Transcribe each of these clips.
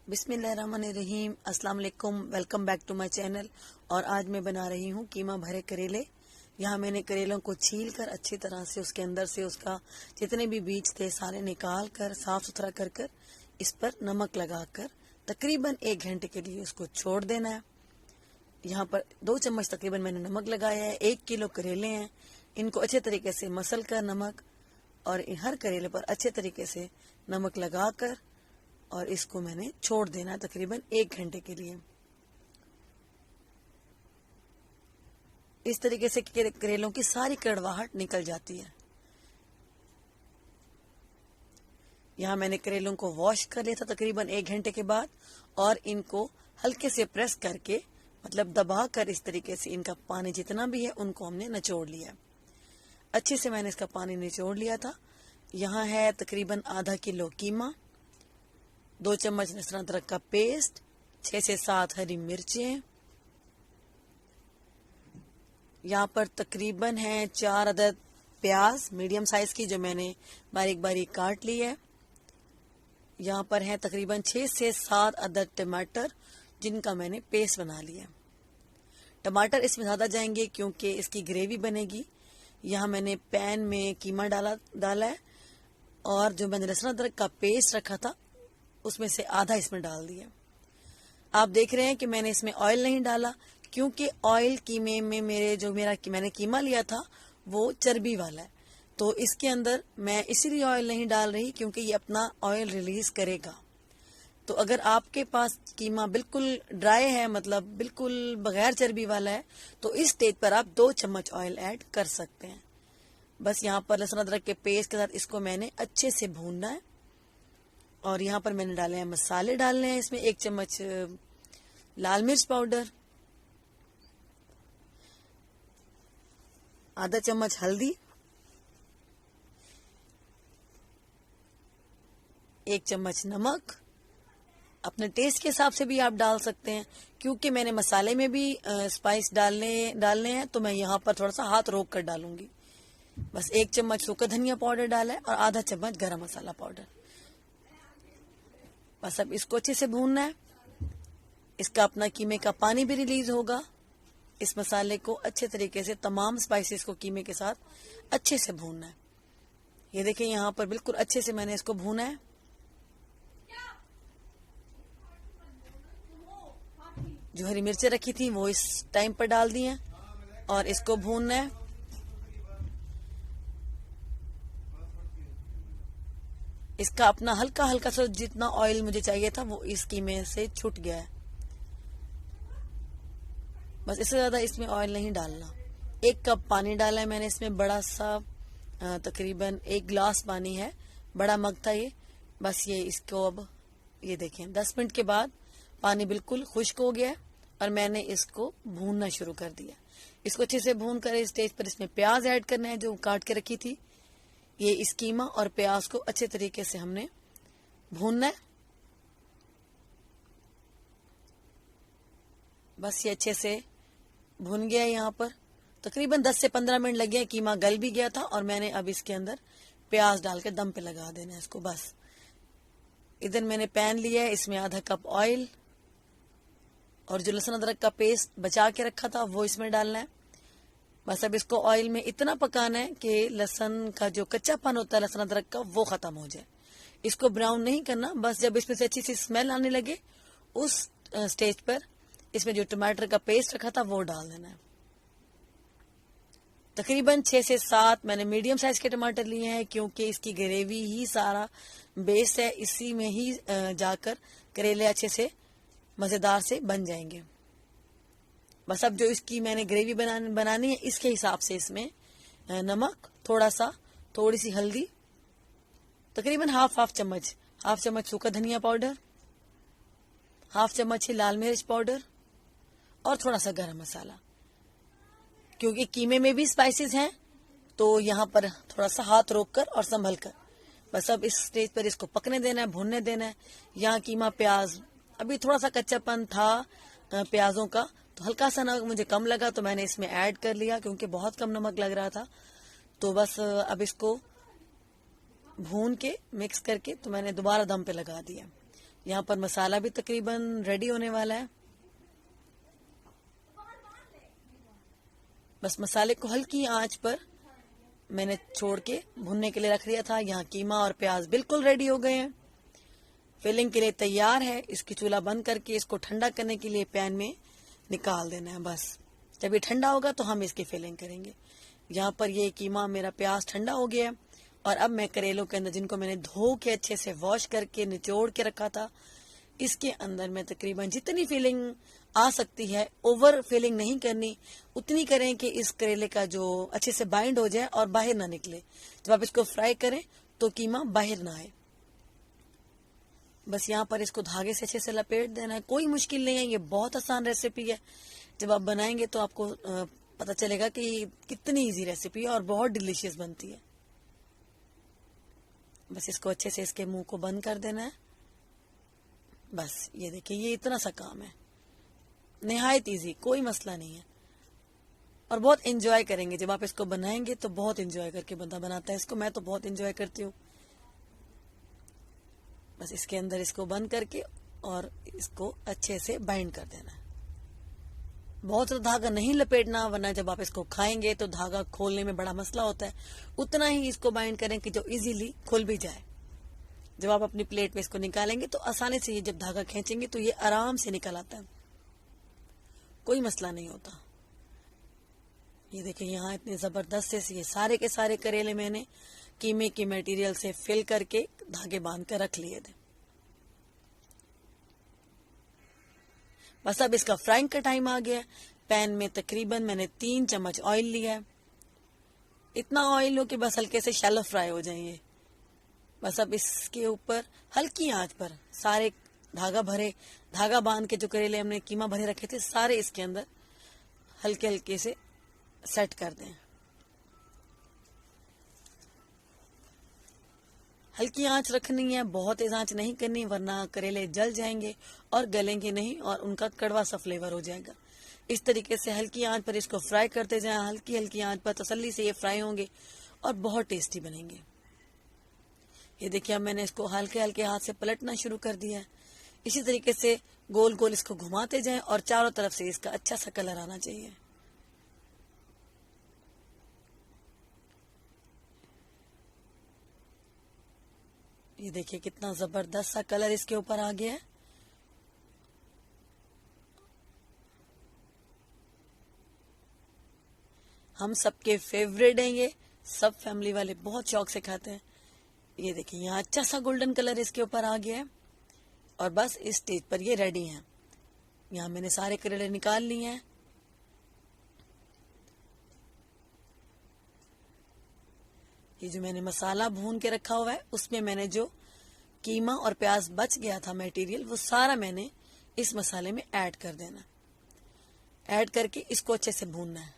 बिस्मिल्लाहिर्रहमानिर्रहीम। अस्सलाम वालेकुम। Welcome back to my channel. और आज मैं बना रही हूँ कीमा भरे करेले। यहाँ मैंने करेलों को छील कर अच्छी तरह से उसके अंदर से उसका जितने भी बीज थे सारे निकाल कर साफ सुथरा कर कर इस पर नमक लगाकर तकरीबन 1 घंटे के लिए उसको छोड़ देना है। यहाँ पर 2 चम्मच तकरीबन मैंने नमक लगाया है। 1 किलो करेले हैं, इनको अच्छे तरीके से मसल कर नमक और हर करेले पर अच्छे तरीके से नमक लगाकर और इसको मैंने छोड़ देना है तकरीबन 1 घंटे के लिए। इस तरीके से करेलों की सारी कड़वाहट निकल जाती है। यहाँ मैंने करेलों को वॉश कर लिया था तकरीबन 1 घंटे के बाद और इनको हल्के से प्रेस करके मतलब दबा कर इस तरीके से इनका पानी जितना भी है उनको हमने निचोड़ लिया। अच्छे से मैंने इसका पानी निचोड़ लिया था। यहाँ है तकरीबन आधा किलो कीमा, 2 चम्मच लहसुन अदरक का पेस्ट, 6 से 7 हरी मिर्चें, यहाँ पर तकरीबन है 4 अदद प्याज मीडियम साइज की जो मैंने बारीक बारीक काट ली है। यहाँ पर है तकरीबन 6 से 7 अदद टमाटर जिनका मैंने पेस्ट बना लिया। टमाटर इसमें ज़्यादा जाएंगे क्योंकि इसकी ग्रेवी बनेगी। यहाँ मैंने पैन में कीमा डाला है और जो मैंने लहसुन अदरक का पेस्ट रखा था उसमें से आधा इसमें डाल दिया। आप देख रहे हैं कि मैंने इसमें ऑयल नहीं डाला क्योंकि ऑयल कीमे में मैंने कीमा लिया था वो चर्बी वाला है, तो इसके अंदर मैं इसीलिए ऑयल नहीं डाल रही क्योंकि ये अपना ऑयल रिलीज करेगा। तो अगर आपके पास कीमा बिल्कुल ड्राई है मतलब बिल्कुल बगैर चर्बी वाला है तो इस स्टेज पर आप 2 चम्मच ऑयल ऐड कर सकते हैं। बस यहाँ पर लहसुन अदरक के पेस्ट के साथ इसको मैंने अच्छे से भूनना है। और यहाँ पर मैंने डाले हैं मसाले डालने हैं। इसमें 1 चम्मच लाल मिर्च पाउडर, आधा चम्मच हल्दी, 1 चम्मच नमक, अपने टेस्ट के हिसाब से भी आप डाल सकते हैं। क्योंकि मैंने मसाले में भी स्पाइस डालने हैं तो मैं यहाँ पर थोड़ा सा हाथ रोक कर डालूंगी। बस 1 चम्मच सूखा धनिया पाउडर डाला है और आधा चम्मच गरम मसाला पाउडर। बस अब इसको अच्छे से भूनना है। इसका अपना कीमे का पानी भी रिलीज होगा। इस मसाले को अच्छे तरीके से तमाम स्पाइसेस को कीमे के साथ अच्छे से भूनना है। ये देखिए यहाँ पर बिल्कुल अच्छे से मैंने इसको भूना है। जो हरी मिर्चें रखी थी वो इस टाइम पर डाल दी हैं और इसको भूनना है। इसका अपना हल्का हल्का सा जितना ऑयल मुझे चाहिए था वो इस कीमे से छूट गया है। बस इससे ज्यादा इसमें ऑयल नहीं डालना। 1 कप पानी डाला है मैंने इसमें, बड़ा सा तकरीबन 1 गिलास पानी है, बड़ा मग था ये। बस ये इसको अब ये देखें 10 मिनट के बाद पानी बिल्कुल खुश्क हो गया है और मैंने इसको भूनना शुरू कर दिया। इसको अच्छे से भून कर इस स्टेज पर इसमें प्याज ऐड करना है जो काट के रखी थी। ये इस कीमा और प्याज को अच्छे तरीके से हमने भूनना है। बस ये अच्छे से भुन गया है। यहाँ पर तकरीबन 10 से 15 मिनट लगे। कीमा गल भी गया था और मैंने अब इसके अंदर प्याज डाल के दम पे लगा देना है इसको। बस इधर मैंने पैन लिया है, इसमें आधा कप ऑयल और जो लहसुन अदरक का पेस्ट बचा के रखा था वो इसमें डालना है। बस अब इसको ऑयल में इतना पकाना है कि लहसुन का जो कच्चापन होता है लहसुन अदरक का वो खत्म हो जाए। इसको ब्राउन नहीं करना। बस जब इसमें से अच्छी सी स्मेल आने लगे उस स्टेज पर इसमें जो टमाटर का पेस्ट रखा था वो डाल देना है। तकरीबन 6 से 7 मैंने मीडियम साइज के टमाटर लिए हैं क्योंकि इसकी ग्रेवी ही सारा बेस है। इसी में ही जाकर करेले अच्छे से मजेदार से बन जाएंगे। बस अब जो इसकी मैंने ग्रेवी बनानी है इसके हिसाब से इसमें नमक, थोड़ी सी हल्दी, तकरीबन हाफ चम्मच सूखा धनिया पाउडर, हाफ चम्मच ही लाल मिर्च पाउडर और थोड़ा सा गरम मसाला। क्योंकि कीमे में भी स्पाइसेस हैं तो यहाँ पर थोड़ा सा हाथ रोक कर और संभल कर बस अब इस स्टेज पर इसको पकने देना है, भूनने देना है। यहाँ कीमा प्याज अभी थोड़ा सा कच्चापन था प्याजों का तो हल्का सा नमक मुझे कम लगा तो मैंने इसमें ऐड कर लिया क्योंकि बहुत कम नमक लग रहा था। तो बस अब इसको भून के मिक्स करके तो मैंने दोबारा दम पे लगा दिया। यहाँ पर मसाला भी तकरीबन रेडी होने वाला है। बस मसाले को हल्की आंच पर मैंने छोड़ के भुनने के लिए रख दिया था। यहाँ कीमा और प्याज बिल्कुल रेडी हो गए हैं, फिलिंग के लिए तैयार है। इसकी चूल्हा बंद करके इसको ठंडा करने के लिए पैन में निकाल देना है। बस जब ये ठंडा होगा तो हम इसकी फिलिंग करेंगे। यहाँ पर ये कीमा मेरा प्याज ठंडा हो गया है और अब मैं करेलों के अंदर, जिनको मैंने धो के अच्छे से वॉश करके निचोड़ के रखा था, इसके अंदर मैं तकरीबन जितनी फिलिंग आ सकती है, ओवर फिलिंग नहीं करनी, उतनी करें कि इस करेले का जो अच्छे से बाइंड हो जाए और बाहर ना निकले। जब आप इसको फ्राई करें तो कीमा बाहर ना आए। बस यहाँ पर इसको धागे से अच्छे से लपेट देना है। कोई मुश्किल नहीं है, ये बहुत आसान रेसिपी है। जब आप बनाएंगे तो आपको पता चलेगा कि कितनी इजी रेसिपी है और बहुत डिलीशियस बनती है। बस इसको अच्छे से इसके मुंह को बंद कर देना है। बस ये देखिए, ये इतना सा काम है, निहायत इजी, कोई मसला नहीं है और बहुत एंजॉय करेंगे जब आप इसको बनाएंगे। तो बहुत एंजॉय करके बंदा बनाता है इसको, मैं तो बहुत एंजॉय करती हूँ। बस इसके अंदर इसको बंद करके और इसको अच्छे से बाइंड कर देना है। बहुत ज़्यादा धागा नहीं लपेटना, वरना जब आप इसको खाएंगे तो धागा खोलने में बड़ा मसला होता है। उतना ही इसको बाइंड करें कि जो इजीली खुल भी जाए। जब आप अपनी प्लेट में इसको निकालेंगे तो आसानी से, ये जब धागा खींचेंगे तो ये आराम से निकल आता है, कोई मसला नहीं होता। ये देखिए, यहाँ इतने जबरदस्त से ये सारे के सारे करेले मैंने कीमे के मटेरियल से फिल करके धागे बांध कर रख लिए थे। बस अब इसका फ्राइंग का टाइम आ गया। पैन में तकरीबन मैंने 3 चम्मच ऑयल लिया है। इतना ऑयल हो कि बस हल्के से शैलो फ्राई हो जाएंगे। बस अब इसके ऊपर हल्की आंच पर सारे धागा बांध के जो करेले हमने कीमा भरे रखे थे, सारे इसके अंदर हल्के हल्के से सेट कर दें। हल्की आंच रखनी है, बहुत तेज आंच नहीं करनी, वरना करेले जल जाएंगे और गलेंगे नहीं और उनका कड़वा सा फ्लेवर हो जाएगा। इस तरीके से हल्की आंच पर इसको फ्राई करते जाएं। हल्की हल्की आंच पर तसल्ली से ये फ्राई होंगे और बहुत टेस्टी बनेंगे। ये देखिए, अब मैंने इसको हल्के हल्के हाथ से पलटना शुरू कर दिया है। इसी तरीके से गोल गोल इसको घुमाते जाएं और चारों तरफ से इसका अच्छा सा कलर आना चाहिए। ये देखिए, कितना जबरदस्त सा कलर इसके ऊपर आ गया है। हम सबके फेवरेट हैं ये, सब फैमिली वाले बहुत शौक से खाते हैं। ये देखिए, यहाँ अच्छा सा गोल्डन कलर इसके ऊपर आ गया है और बस इस स्टेज पर ये रेडी हैं। यहाँ मैंने सारे करेले निकाल लिए हैं। ये जो मैंने मसाला भून के रखा हुआ है, उसमें मैंने जो कीमा और प्याज बच गया था मटेरियल, वो सारा मैंने इस मसाले में ऐड कर देना। ऐड करके इसको अच्छे से भूनना है।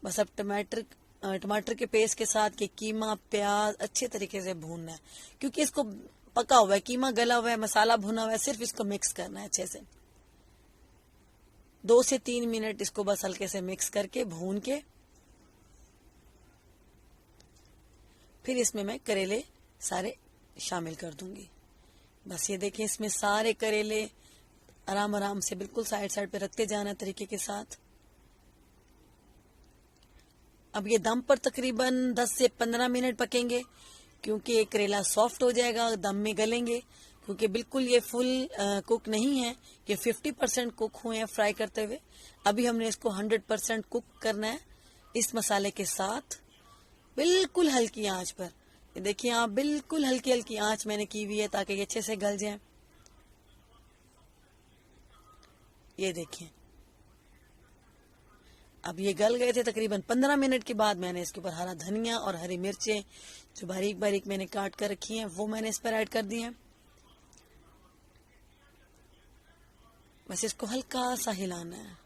बस अब टमाटर के पेस्ट के साथ ये कीमा प्याज अच्छे तरीके से भूनना है, क्योंकि इसको पका हुआ है, कीमा गला हुआ है, मसाला भुना हुआ है, सिर्फ इसको मिक्स करना है अच्छे से। 2 से 3 मिनट इसको बस हल्के से मिक्स करके भून के फिर इसमें मैं करेले सारे शामिल कर दूंगी। बस ये देखिए, इसमें सारे करेले आराम आराम से बिल्कुल साइड साइड पे रखते जाना तरीके के साथ। अब ये दम पर तकरीबन 10 से 15 मिनट पकेंगे, क्योंकि ये करेला सॉफ्ट हो जाएगा, दम में गलेंगे। क्योंकि बिल्कुल ये फुल कुक नहीं है, ये 50% कुक हुए हैं फ्राई करते हुए। अभी हमने इसको 100% कुक करना है इस मसाले के साथ, बिल्कुल हल्की आंच पर। ये देखिए, आप बिल्कुल हल्की हल्की आंच मैंने की हुई है ताकि ये अच्छे से गल जाए। ये देखिए, अब ये गल गए थे। तकरीबन 15 मिनट के बाद मैंने इसके ऊपर हरा धनिया और हरी मिर्चें जो बारीक बारीक मैंने काट कर रखी हैं, वो मैंने इस पर ऐड कर दी हैं। बस इसको हल्का सा हिलाना है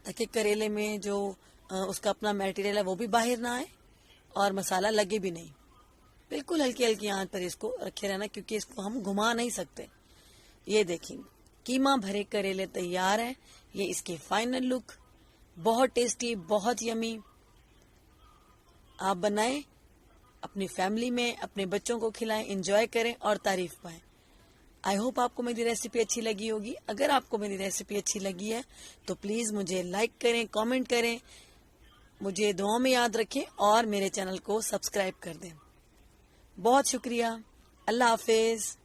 ताकि करेले में जो उसका अपना मटेरियल है वो भी बाहर ना आए और मसाला लगे भी नहीं। बिल्कुल हल्की हल्की आंच पर इसको रखे रहना, क्योंकि इसको हम घुमा नहीं सकते। ये देखिए, कीमा भरे करेले तैयार है। ये इसकी फाइनल लुक, बहुत टेस्टी, बहुत यमी। आप बनाएं अपनी फैमिली में अपने बच्चों को खिलाएं, एंजॉय करें और तारीफ पाएं। आई होप आपको मेरी रेसिपी अच्छी लगी होगी। अगर आपको मेरी रेसिपी अच्छी लगी है तो प्लीज़ मुझे लाइक करें, कमेंट करें, मुझे दुआओं में याद रखें और मेरे चैनल को सब्सक्राइब कर दें। बहुत शुक्रिया। अल्लाह हाफिज़।